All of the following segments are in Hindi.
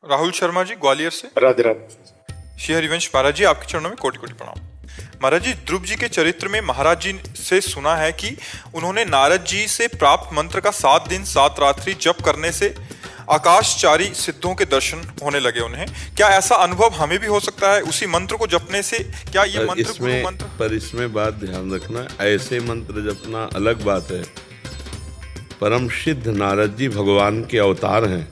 राहुल शर्मा जी ग्वालियर से। राधे राधे। श्री हरिवंश महाराज जी, आपके चरणों में कोटि कोटि प्रणाम। महाराज जी, ध्रुव जी के चरित्र में महाराज जी से सुना है कि उन्होंने नारद जी से प्राप्त मंत्र का 7 दिन 7 रात्रि जप करने से आकाशचारी सिद्धों के दर्शन होने लगे उन्हें। क्या ऐसा अनुभव हमें भी हो सकता है उसी मंत्र को जपने से? क्या ये मंत्र गुरु मंत्र? पर इसमें बात ध्यान रखना, ऐसे मंत्र जपना अलग बात है। परम सिद्ध नारद जी भगवान के अवतार हैं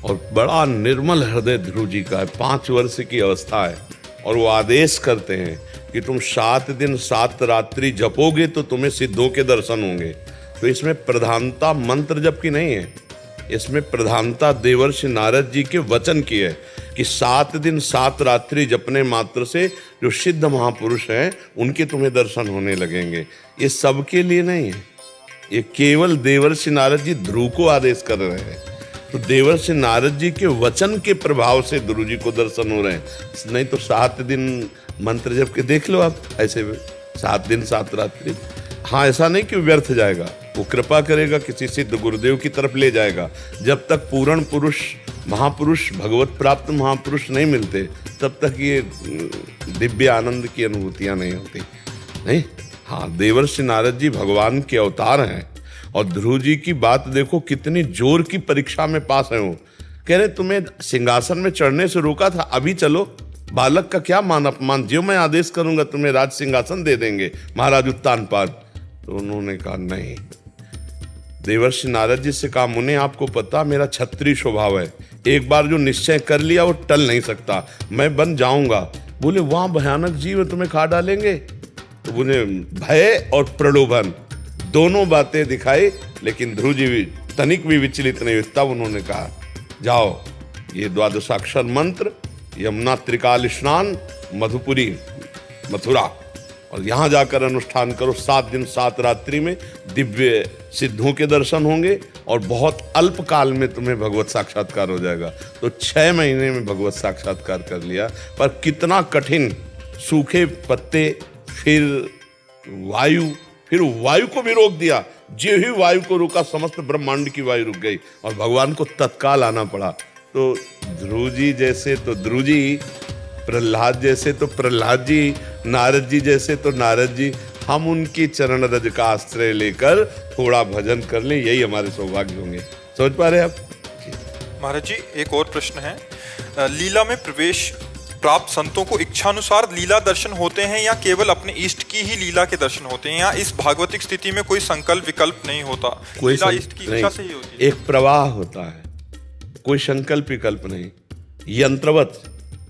और बड़ा निर्मल हृदय ध्रुव जी का है। 5 वर्ष की अवस्था है और वो आदेश करते हैं कि तुम 7 दिन 7 रात्रि जपोगे तो तुम्हें सिद्धों के दर्शन होंगे। तो इसमें प्रधानता मंत्र जप की नहीं है, इसमें प्रधानता देवर्षि नारद जी के वचन की है कि 7 दिन 7 रात्रि जपने मात्र से जो सिद्ध महापुरुष हैं उनके तुम्हें दर्शन होने लगेंगे। ये सबके लिए नहीं है, ये केवल देवर्षि नारद जी ध्रुव को आदेश कर रहे हैं। तो देवर्षि नारद जी के वचन के प्रभाव से ध्रुव जी को दर्शन हो रहे हैं। नहीं तो 7 दिन मंत्र जप के देख लो आप, ऐसे 7 दिन 7 रात्रि। हाँ, ऐसा नहीं कि व्यर्थ जाएगा, वो कृपा करेगा, किसी सिद्ध गुरुदेव की तरफ ले जाएगा। जब तक पूर्ण पुरुष महापुरुष भगवत प्राप्त महापुरुष नहीं मिलते तब तक ये दिव्य आनंद की अनुभूतियां नहीं होती। नहीं, हाँ, देवर्षि नारद जी भगवान के अवतार हैं। और ध्रुव जी की बात देखो, कितनी जोर की परीक्षा में पास है वो। कह रहे तुम्हें सिंहासन में चढ़ने से रोका था, अभी चलो, बालक का क्या मान अपमान, जो मैं आदेश करूंगा तुम्हें राज सिंहासन दे देंगे महाराज उत्तानपाद। तो उन्होंने कहा नहीं। देवर्षि नारद जी से कहा, मुने आपको पता मेरा क्षत्रिय स्वभाव है, एक बार जो निश्चय कर लिया वो टल नहीं सकता, मैं बन जाऊंगा। बोले वहां भयानक जीव तुम्हें खा डालेंगे। तो बोले भय और प्रलोभन दोनों बातें दिखाई, लेकिन ध्रुव जी तनिक भी विचलित नहीं हुए। तब उन्होंने कहा, जाओ ये 12 मंत्र, यमुना त्रिकाल स्नान, मधुपुरी मथुरा, और यहाँ जाकर अनुष्ठान करो। 7 दिन 7 रात्रि में दिव्य सिद्धों के दर्शन होंगे और बहुत अल्प काल में तुम्हें भगवत साक्षात्कार हो जाएगा। तो 6 महीने में भगवत साक्षात्कार कर लिया। पर कितना कठिन, सूखे पत्ते, फिर वायु को भी रोक दिया। जो ही वायु को रोका समस्त ब्रह्मांड की वायु रुक गई और भगवान को तत्काल आना पड़ा। तो ध्रुव जी जैसे तो ध्रुव जी, प्रहलाद जैसे तो प्रहलाद जी, नारद जी जैसे तो नारद जी। हम उनकी चरण रज का आश्रय लेकर थोड़ा भजन कर लें, यही हमारे सौभाग्य होंगे। समझ पा रहे हैं आप? महाराज जी, एक और प्रश्न है। लीला में प्रवेश प्राप्त संतों को इच्छानुसार लीला दर्शन होते हैं या केवल अपने इष्ट की ही लीला के दर्शन होते हैं, या इस भागवतिक स्थिति में कोई संकल्प विकल्प नहीं होता? लीला इष्ट की इच्छा से ही होती है। एक प्रवाह होता है, कोई संकल्प विकल्प नहीं। यंत्रवत,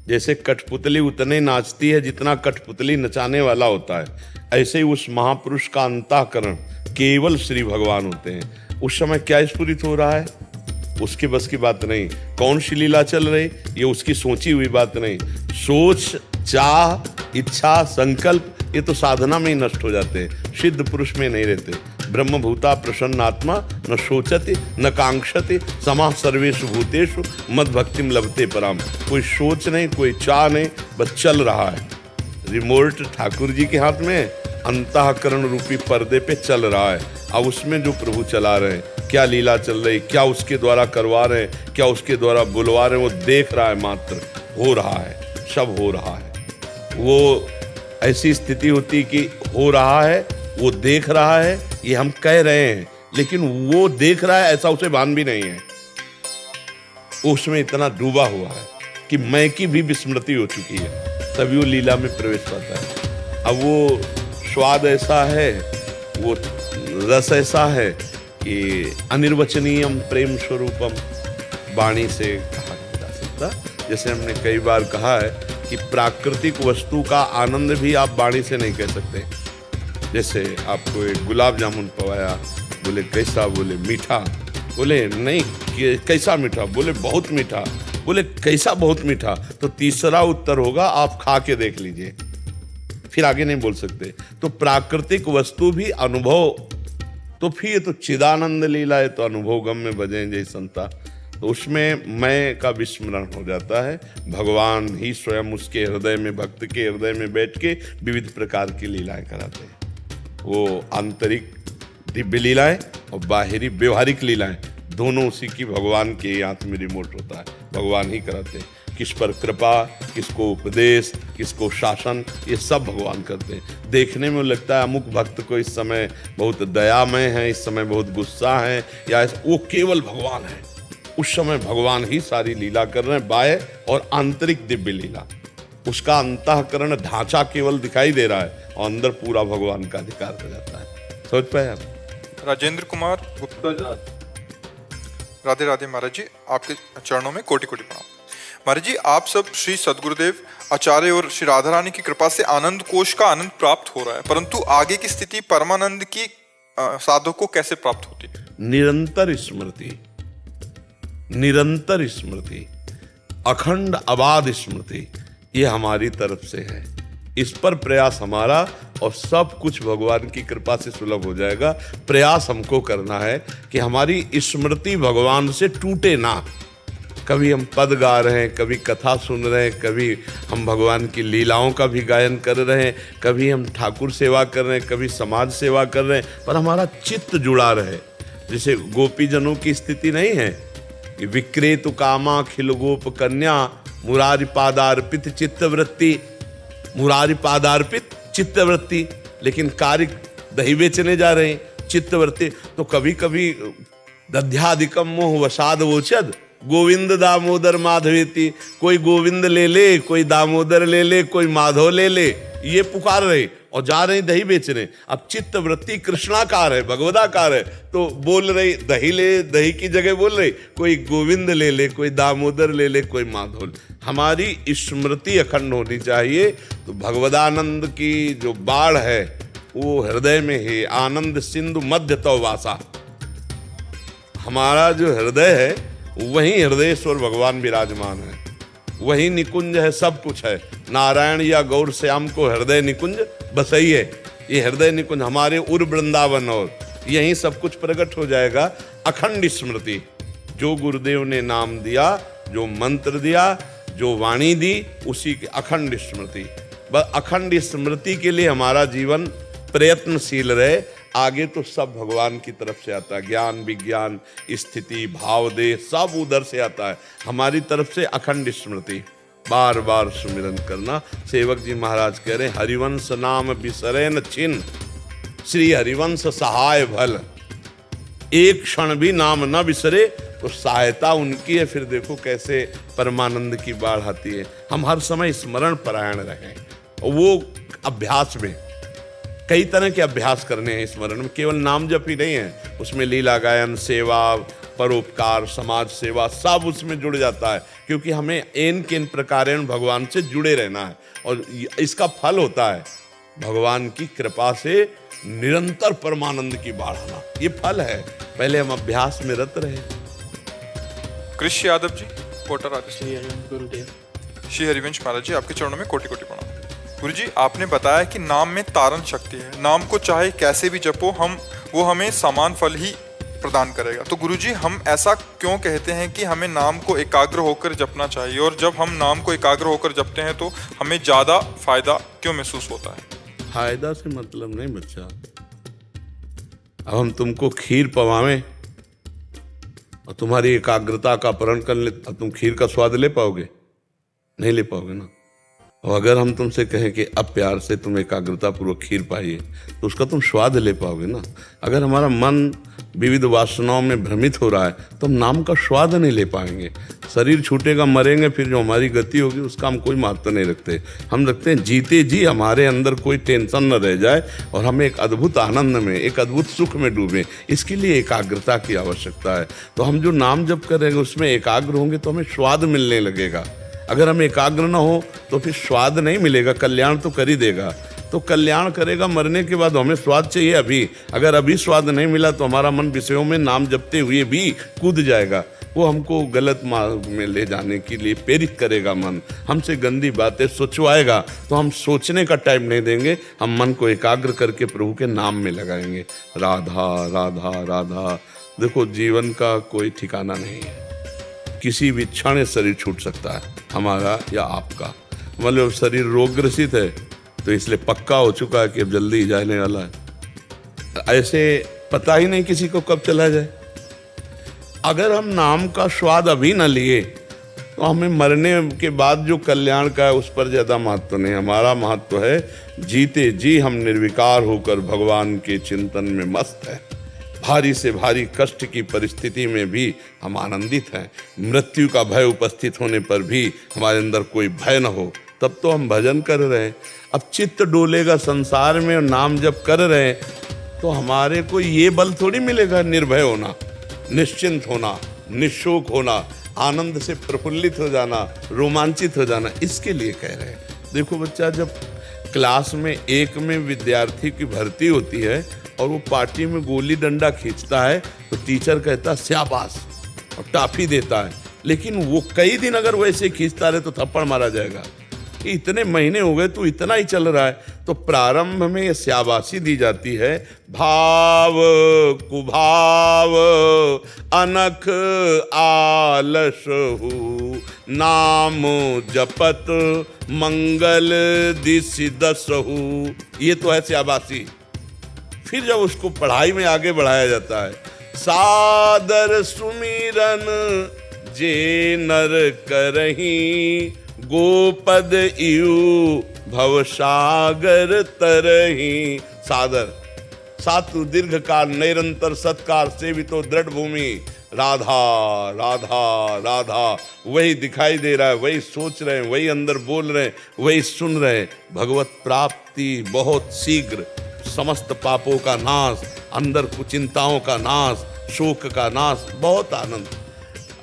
जैसे कठपुतली उतने नाचती है जितना कठपुतली नचाने वाला होता है, ऐसे ही उस महापुरुष का अंतःकरण केवल श्री भगवान होते हैं। उस समय क्या स्फुरित हो रहा है उसकी बस की बात नहीं, कौन सी लीला चल रही ये उसकी सोची हुई बात नहीं। सोच, चाह, इच्छा, संकल्प ये तो साधना में ही नष्ट हो जाते हैं, सिद्ध पुरुष में नहीं रहते। ब्रह्मभूता प्रसन्नात्मा न शोचते न कांक्षते समाः सर्वेषु भूतेषु मद भक्तिम लभते पराम। कोई सोच नहीं, कोई चाह नहीं, बस चल रहा है। रिमोट ठाकुर जी के हाथ में, अंतःकरण रूपी पर्दे पे चल रहा है। अब उसमें जो प्रभु चला रहे हैं, क्या लीला चल रही, क्या उसके द्वारा करवा रहे हैं, क्या उसके द्वारा बुलवा रहे हैं, वो देख रहा है मात्र। हो रहा है, सब हो रहा है। वो ऐसी स्थिति होती कि हो रहा है, वो देख रहा है, ये हम कह रहे हैं, लेकिन वो देख रहा है ऐसा उसे भान भी नहीं है। उसमें इतना डूबा हुआ है कि मैं की भी विस्मृति हो चुकी है, तभी वो लीला में प्रवेश पाता है। अब वो स्वाद ऐसा है, वो रस ऐसा है कि अनिर्वचनीयम प्रेम स्वरूपम, वाणी से कहा नहीं जा सकता। जैसे हमने कई बार कहा है कि प्राकृतिक वस्तु का आनंद भी आप वाणी से नहीं कह सकते। जैसे आपको एक गुलाब जामुन पवाया, बोले कैसा, बोले मीठा, बोले नहीं कैसा मीठा, बोले बहुत मीठा, बोले कैसा बहुत मीठा। तो तीसरा उत्तर होगा आप खा के देख लीजिए, फिर आगे नहीं बोल सकते। तो प्राकृतिक वस्तु भी अनुभव, तो फिर ये तो चिदानंद लीला है, तो अनुभव गम में बजें जय संता। तो उसमें मैं का विस्मरण हो जाता है। भगवान ही स्वयं उसके हृदय में, भक्त के हृदय में बैठ के विविध प्रकार की लीलाएं कराते हैं। वो आंतरिक दिव्य लीलाएं और बाहरी व्यवहारिक लीलाएं दोनों उसी की, भगवान के हाथ में रिमोट होता है, भगवान ही कराते हैं। किस पर कृपा, किसको उपदेश, किसको शासन, ये सब भगवान करते हैं। देखने में लगता है अमुक भक्त को इस समय बहुत दयामय है, इस समय बहुत गुस्सा है, या वो केवल भगवान है। उस समय भगवान ही सारी लीला कर रहे हैं, बाह्य और आंतरिक दिव्य लीला। उसका अंतःकरण ढांचा केवल दिखाई दे रहा है और अंदर पूरा भगवान का अधिकार हो जाता है। समझ पाए आप? राजेंद्र कुमार गुप्ता, राधे राधे महाराज जी, आपके चरणों में कोटि कोटि प्रणाम। महाराज जी, आप सब श्री सद्गुरुदेव आचार्य और श्री राधा रानी की कृपा से आनंद कोश का आनंद प्राप्त हो रहा है, परंतु आगे की स्थिति परमानंद की साधक को कैसे प्राप्त होती है? निरंतर स्मृति, निरंतर स्मृति, अखंड अबाध स्मृति, ये हमारी तरफ से है। इस पर प्रयास हमारा, और सब कुछ भगवान की कृपा से सुलभ हो जाएगा। प्रयास हमको करना है कि हमारी स्मृति भगवान से टूटे ना। कभी हम पद गा रहे हैं, कभी कथा सुन रहे हैं, कभी हम भगवान की लीलाओं का भी गायन कर रहे हैं, कभी हम ठाकुर सेवा कर रहे हैं, कभी समाज सेवा कर रहे हैं, पर हमारा चित्त जुड़ा रहे। जैसे गोपीजनों की स्थिति नहीं है कि विक्रेतु कामा खिल गोप कन्या मुरारी पादार्पित चित्तवृत्ति, मुरारी पादार्पित चित्तवृत्ति, लेकिन कार्य दही बेचने जा रहे हैं चित्तवृत्ति। तो कभी कभी दध्याधिकम मोह वसाद वोचद गोविंद दामोदर माधवेति, कोई गोविंद ले ले, कोई दामोदर ले ले, कोई माधव ले ले, ये पुकार रहे और जा रहे दही बेचने। अब चित्त वृत्ति कृष्णाकार है, भगवदाकार है, तो बोल रहे दही ले, दही की जगह बोल रहे कोई गोविंद ले ले, कोई दामोदर ले ले, कोई माधव। हमारी स्मृति अखंड होनी चाहिए। तो भगवदानंद की जो बाढ़ है वो हृदय में है। आनंद सिंधु मध्य तो वासा, हमारा जो हृदय है वहीं हृदयेश्वर भगवान विराजमान है, वही निकुंज है, सब कुछ है। नारायण या गौर श्याम को हृदय निकुंज बसइए, ये हृदय निकुंज हमारे उर वृंदावन, और यहीं सब कुछ प्रकट हो जाएगा। अखंड स्मृति, जो गुरुदेव ने नाम दिया, जो मंत्र दिया, जो वाणी दी, उसी की अखंड स्मृति। बस अखंड स्मृति के लिए हमारा जीवन प्रयत्नशील रहे। आगे तो सब भगवान की तरफ से आता है। ज्ञान विज्ञान स्थिति भाव देह सब उधर से आता है। हमारी तरफ से अखंड स्मृति, बार बार सुमिरन करना। सेवक जी महाराज कह रहे हरिवंश नाम बिसरे न छिन्न, श्री हरिवंश सहाय भल। एक क्षण भी नाम न बिसरे तो सहायता उनकी है। फिर देखो कैसे परमानंद की बाढ़ आती है। हम हर समय स्मरण परायण रहें। वो अभ्यास में कई तरह के अभ्यास करने हैं स्मरण में, केवल नाम जप ही नहीं है, उसमें लीला गायन, सेवा, परोपकार, समाज सेवा सब उसमें जुड़ जाता है। क्योंकि हमें इन किन प्रकारेण भगवान से जुड़े रहना है, और इसका फल होता है भगवान की कृपा से निरंतर परमानंद की बाढ़ आना। ये फल है। पहले हम अभ्यास में रत रहे। कृष्ण यादव जी, कोटा राजस्थान। श्री हरिवंश महाराज जी, आपके चरणों में कोटि कोटि प्रणाम। गुरुजी, आपने बताया कि नाम में तारण शक्ति है, नाम को चाहे कैसे भी जपो वो हमें समान फल ही प्रदान करेगा। तो गुरुजी, हम ऐसा क्यों कहते हैं कि हमें नाम को एकाग्र होकर जपना चाहिए, और जब हम नाम को एकाग्र होकर जपते हैं तो हमें ज्यादा फायदा क्यों महसूस होता है? फायदा से मतलब नहीं बच्चा। अब हम तुमको खीर पवावें और तुम्हारी एकाग्रता का अपहरण कर ले, अब तुम खीर का स्वाद ले पाओगे? नहीं ले पाओगे ना। और अगर हम तुमसे कहें कि अब प्यार से तुम एकाग्रता पूर्वक खीर पाइए, तो उसका तुम स्वाद ले पाओगे ना। अगर हमारा मन विविध वासनाओं में भ्रमित हो रहा है तो हम नाम का स्वाद नहीं ले पाएंगे। शरीर छूटेगा, मरेंगे, फिर जो हमारी गति होगी उसका हम कोई महत्व नहीं रखते। हम रखते हैं जीते जी हमारे अंदर कोई टेंशन न रह जाए और हम एक अद्भुत आनंद में, एक अद्भुत सुख में डूबे। इसके लिए एकाग्रता की आवश्यकता है। तो हम जो नाम जप करेंगे उसमें एकाग्र होंगे तो हमें स्वाद मिलने लगेगा। अगर हम एकाग्र न हो तो फिर स्वाद नहीं मिलेगा। कल्याण तो कर ही देगा, तो कल्याण करेगा मरने के बाद। हमें स्वाद चाहिए अभी। अगर अभी स्वाद नहीं मिला तो हमारा मन विषयों में नाम जपते हुए भी कूद जाएगा। वो हमको गलत मार्ग में ले जाने के लिए प्रेरित करेगा। मन हमसे गंदी बातें सोचवाएगा तो हम सोचने का टाइम नहीं देंगे। हम मन को एकाग्र करके प्रभु के नाम में लगाएंगे। राधा राधा राधा। देखो, जीवन का कोई ठिकाना नहीं है। किसी भी क्षण शरीर छूट सकता है, हमारा या आपका। मतलब शरीर रोगग्रसित है तो इसलिए पक्का हो चुका है कि अब जल्दी ही जाने वाला है। ऐसे पता ही नहीं किसी को कब चला जाए। अगर हम नाम का स्वाद अभी न लिए तो हमें मरने के बाद जो कल्याण का है उस पर ज्यादा महत्व नहीं। हमारा महत्व है जीते जी हम निर्विकार होकर भगवान के चिंतन में मस्त हैं। भारी से भारी कष्ट की परिस्थिति में भी हम आनंदित हैं। मृत्यु का भय उपस्थित होने पर भी हमारे अंदर कोई भय न हो, तब तो हम भजन कर रहे हैं। अब चित्त डोलेगा संसार में और नाम जब कर रहे हैं तो हमारे को ये बल थोड़ी मिलेगा निर्भय होना, निश्चिंत होना, निशोक होना, आनंद से प्रफुल्लित हो जाना, रोमांचित हो जाना। इसके लिए कह रहे हैं। देखो बच्चा, जब क्लास में एक में विद्यार्थी की भर्ती होती है और वो पार्टी में गोली डंडा खींचता है तो टीचर कहता है शाबाश और टाफी देता है। लेकिन वो कई दिन अगर वैसे खींचता रहे तो थप्पड़ मारा जाएगा कि इतने महीने हो गए तू इतना ही चल रहा है। तो प्रारंभ में ये शाबाशी दी जाती है, भाव कुभाव अनख आलसहु नाम जपत मंगल दिसि दसहु। ये तो है शाबाशी। फिर जब उसको पढ़ाई में आगे बढ़ाया जाता है, सादर सुमिरन जे नर करही गोपद इयु भवसागर तरही। सादर सातु दीर्घ काल निरंतर सत्कार सेवितो दृढ़ भूमि राधा राधा राधा। वही दिखाई दे रहा है, वही सोच रहे हैं, वही अंदर बोल रहे हैं, वही सुन रहे हैं। भगवत प्राप्ति बहुत शीघ्र, समस्त पापों का नाश, अंदर कुचिंताओं का नाश, शोक का नाश, बहुत आनंद।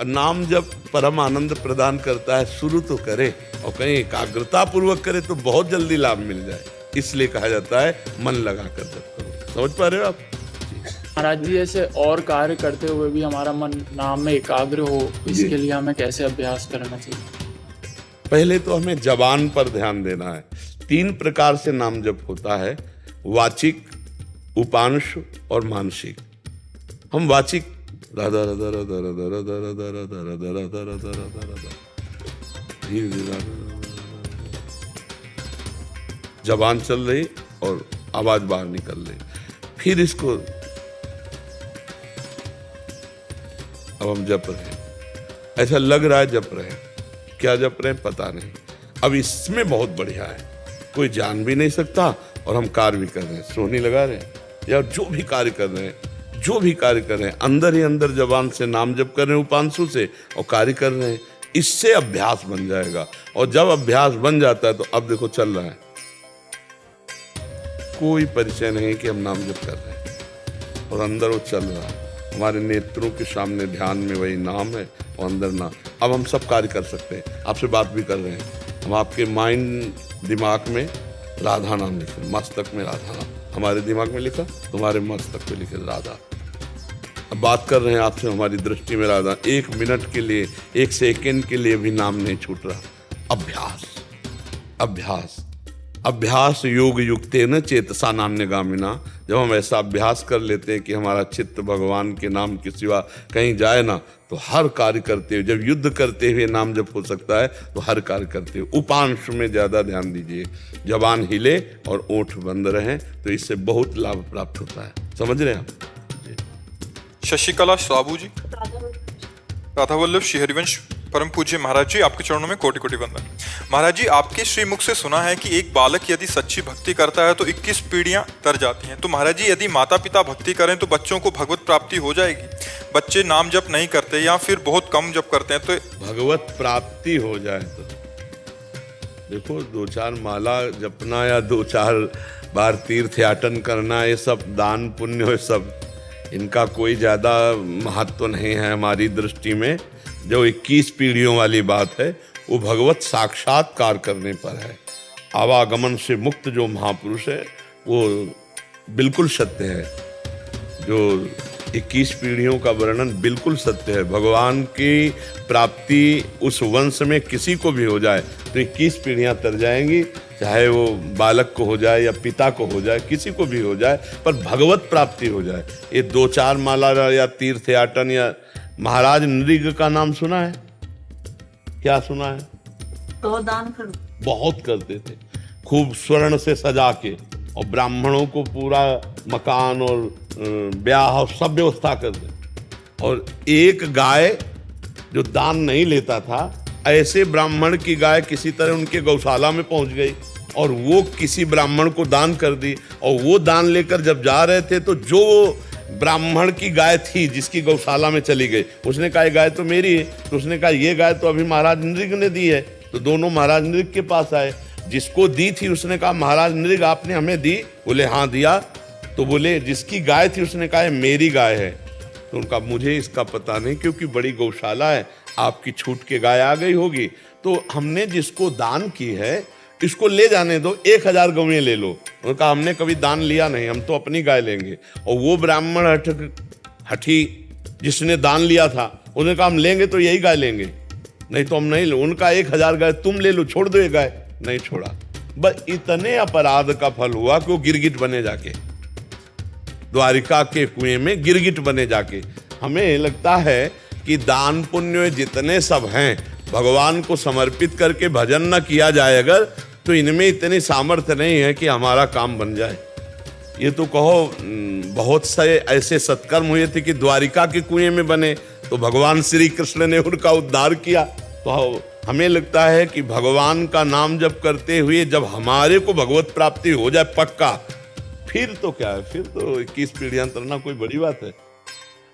नाम जब परम आनंद प्रदान करता है, शुरू तो करे और कहीं एकाग्रता पूर्वक करे तो बहुत जल्दी लाभ मिल जाए। इसलिए कहा जाता है मन लगा कर जप करो। समझ पा रहे हो आप? महाराज जी, ऐसे और कार्य करते हुए भी हमारा मन नाम में एकाग्र हो, इसके लिए हमें कैसे अभ्यास करना चाहिए? पहले तो हमें जबान पर ध्यान देना है। 3 प्रकार से नाम जप होता है, वाचिक, उपांश और मानसिक। हम वाचिक राधा राधा राधा राधा राधा राधा राधा राधा राधा राधा राधा राधा धीरे धीरे जबान चल रही और आवाज बाहर निकल रही। फिर इसको अब हम जप रहे हैं, ऐसा लग रहा है जप रहे हैं, क्या जप रहे हैं पता नहीं। अब इसमें बहुत बढ़िया है, कोई जान भी नहीं सकता और हम कार्य भी कर रहे हैं, सोहनी लगा रहे हैं या जो भी कार्य कर रहे हैं, जो भी कार्य कर रहे हैं अंदर ही अंदर जबान से नाम जप कर रहे हैं उपांशु से और कार्य कर रहे हैं। इससे अभ्यास बन जाएगा और जब अभ्यास बन जाता है तो अब देखो चल रहा है, कोई परिचय नहीं कि हम नाम जप कर रहे हैं और अंदर वो चल रहा है। हमारे नेत्रों के सामने ध्यान में वही नाम है और अंदर नाम। अब हम सब कार्य कर सकते हैं, आपसे बात भी कर रहे हैं। हम आपके माइंड दिमाग में राधा नाम लिखे, मस्तक में राधा नाम हमारे दिमाग में लिखा, तुम्हारे मस्तक पे लिखे राधा। अब बात कर रहे हैं आपसे, हमारी दृष्टि में राधा। 1 मिनट के लिए, 1 सेकेंड के लिए भी नाम नहीं छूट रहा। अभ्यास अभ्यास अभ्यास योग युक्तेन चेतसा नान्यगामिना। जब हम ऐसा अभ्यास कर लेते हैं कि हमारा चित्त भगवान के नाम के सिवा कहीं जाए ना, तो हर कार्य करते हुए, जब युद्ध करते हुए नाम जब हो सकता है तो हर कार्य करते हुए। उपांश में ज़्यादा ध्यान दीजिए, जबान हिले और ओठ बंद रहें तो इससे बहुत लाभ प्राप्त होता है। समझ रहे हैं आप? शशिकला साबू जी, राधा वल्लभ श्री हरिवंश परम पूज्य महाराज जी, आपके चरणों में कोटि कोटि वंदन। महाराज जी, आपके श्रीमुख से सुना है कि एक बालक यदि सच्ची भक्ति करता है तो 21 पीढ़ियां तर जाती हैं। तो महाराज जी, यदि माता पिता भक्ति करें तो बच्चों को भगवत प्राप्ति हो जाएगी? बच्चे नाम जप नहीं करते या फिर बहुत कम जप करते हैं तो भगवत प्राप्ति हो जाए तो देखो, 2-4 माला जपना या 2-4 बार तीर्थ याटन करना, ये सब दान पुण्य, ये सब इनका कोई ज़्यादा महत्व नहीं है हमारी दृष्टि में। जो 21 पीढ़ियों वाली बात है वो भगवत साक्षात्कार करने पर है। आवागमन से मुक्त जो महापुरुष है वो बिल्कुल सत्य है। जो 21 पीढ़ियों का वर्णन बिल्कुल सत्य है। भगवान की प्राप्ति उस वंश में किसी को भी हो जाए तो 21 पीढ़ियां तर जाएंगी, चाहे वो बालक को हो जाए या पिता को हो जाए, किसी को भी हो जाए, पर भगवत प्राप्ति हो जाए। ये 2-4 माला या तीर्थ याटन या महाराज नृग का नाम सुना है? क्या सुना है? तो दान कर बहुत करते थे, खूब स्वर्ण से सजा के, और ब्राह्मणों को पूरा मकान और ब्याह और सब व्यवस्था करते। और एक गाय जो दान नहीं लेता था, ऐसे ब्राह्मण की गाय किसी तरह उनके गौशाला में पहुंच गई और वो किसी ब्राह्मण को दान कर दी। और वो दान लेकर जब जा रहे थे तो जो ब्राह्मण की गाय थी जिसकी गौशाला में चली गई, उसने कहा ये गाय तो मेरी है। तो उसने कहा ये गाय तो अभी महाराज नृग ने दी है। तो दोनों महाराज नृग के पास आए। जिसको दी थी उसने कहा महाराज नृग आपने हमें दी? बोले हाँ दिया। तो बोले जिसकी गाय थी उसने कहा मेरी गाय है। तो उनका मुझे इसका पता नहीं, क्योंकि बड़ी गौशाला है, आपकी छूट के गाय आ गई होगी। तो हमने जिसको दान की है इसको ले जाने दो, 1000 गौएं ले लो। उनका हमने कभी दान लिया नहीं, हम तो अपनी गाय लेंगे। और वो ब्राह्मण हठी जिसने दान लिया था उसने कहा हम लेंगे तो यही गाय लेंगे, नहीं तो हम नहीं लो। उनका 1000 गाय तुम ले लो, छोड़ दो ये गाय। नहीं छोड़ा। बस इतने अपराध का फल हुआ कि वो गिरगिट बने जाके, द्वारिका के कुएं में गिरगिट बने जाके। हमें लगता है कि दान पुण्य जितने सब हैं, भगवान को समर्पित करके भजन न किया जाए अगर, तो इनमें इतनी सामर्थ्य नहीं है कि हमारा काम बन जाए। ये तो कहो बहुत से ऐसे सत्कर्म हुए थे कि द्वारिका के कुएं में बने, तो भगवान श्री कृष्ण ने उनका उद्धार किया। तो हमें लगता है कि भगवान का नाम जप करते हुए जब हमारे को भगवत प्राप्ति हो जाए पक्का, फिर तो क्या है, फिर तो 21 पीढ़ियां तरना कोई बड़ी बात है।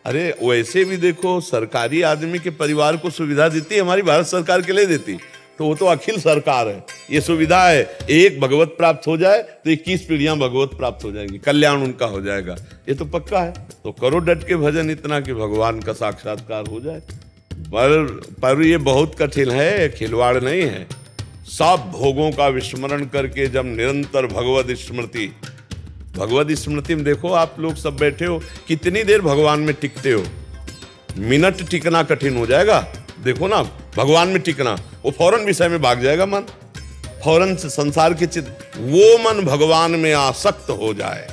अरे वैसे भी देखो, सरकारी आदमी के परिवार को सुविधा देती है हमारी भारत सरकार के लिए देती, तो वो तो अखिल सरकार है। ये सुविधा है, एक भगवत प्राप्त हो जाए तो 21 पीढ़ियां भगवत प्राप्त हो जाएंगी, कल्याण उनका हो जाएगा, ये तो पक्का है। तो करो डट के भजन इतना कि भगवान का साक्षात्कार हो जाए। पर ये बहुत कठिन है, खिलवाड़ नहीं है। सब भोगों का विस्मरण करके जब निरंतर भगवत स्मृति में देखो, आप लोग सब बैठे हो, कितनी देर भगवान में टिकते हो? मिनट टिकना कठिन हो जाएगा। देखो ना, भगवान में टिकना, वो फौरन विषय में भाग जाएगा मन, फौरन से संसार के वो मन भगवान में आसक्त हो जाए,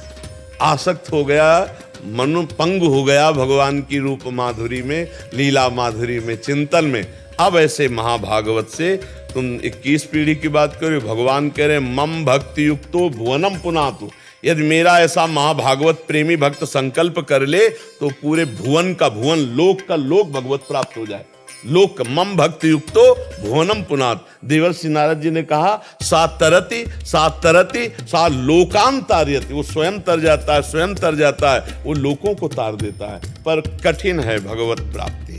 आसक्त हो गया, मन पंग हो गया भगवान की रूप माधुरी में, लीला माधुरी में, चिंतन में। अब ऐसे महाभागवत से तुम 21 पीढ़ी की बात करो, भगवान कह रहे मम भक्ति युक्तो भुवनम पुनातु। यदि मेरा ऐसा महाभागवत प्रेमी भक्त संकल्प कर ले तो पूरे भुवन का भुवन, लोक का लोक भगवत प्राप्त हो जाए। लोक मम भक्ति युक्तो भुवनम पुनात। देवर्षि नारद जी ने कहा सा तरति सा लोकान तारयति। वो स्वयं तर जाता है, स्वयं तर जाता है, वो लोकों को तार देता है। पर कठिन है भगवत प्राप्ति,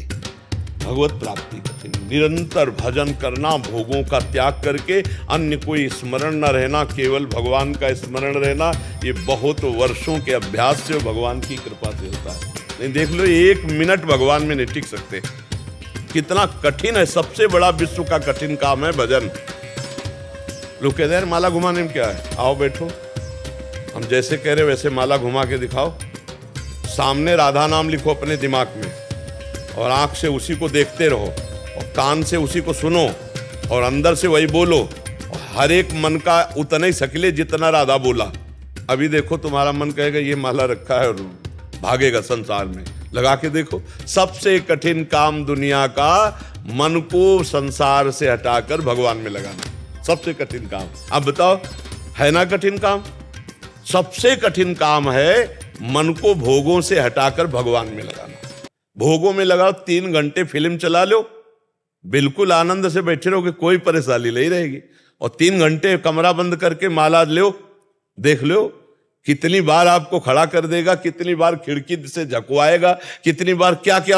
भगवत प्राप्ति कठिन। निरंतर भजन करना, भोगों का त्याग करके अन्य कोई स्मरण न रहना, केवल भगवान का स्मरण रहना, ये बहुत वर्षों के अभ्यास से भगवान की कृपा से होता है। नहीं देख लो, 1 मिनट भगवान में नहीं टिक सकते, कितना कठिन है। सबसे बड़ा विश्व का कठिन काम है भजन। लोग कहते हैं माला घुमाने में क्या है, आओ बैठो, हम जैसे कह रहे वैसे माला घुमा के दिखाओ। सामने राधा नाम लिखो अपने दिमाग में, और आंख से उसी को देखते रहो, और कान से उसी को सुनो, और अंदर से वही बोलो, और हर एक मन का उतना ही सकिले जितना राधा बोला। अभी देखो तुम्हारा मन कहेगा ये माला रखा है, और भागेगा संसार में। लगा के देखो, सबसे कठिन काम दुनिया का मन को संसार से हटाकर भगवान में लगाना, सबसे कठिन काम। अब बताओ, है ना कठिन काम? सबसे कठिन काम है मन को भोगों से हटाकर भगवान में लगाना। भोगों में लगाओ, 3 घंटे फिल्म चला लो, बिल्कुल आनंद से बैठे रहोगे, कोई परेशानी नहीं रहेगी। और 3 घंटे कमरा बंद करके माला लो, देख लो कितनी बार आपको खड़ा कर देगा, कितनी बार खिड़की से झकवाएगा, कितनी बार क्या क्या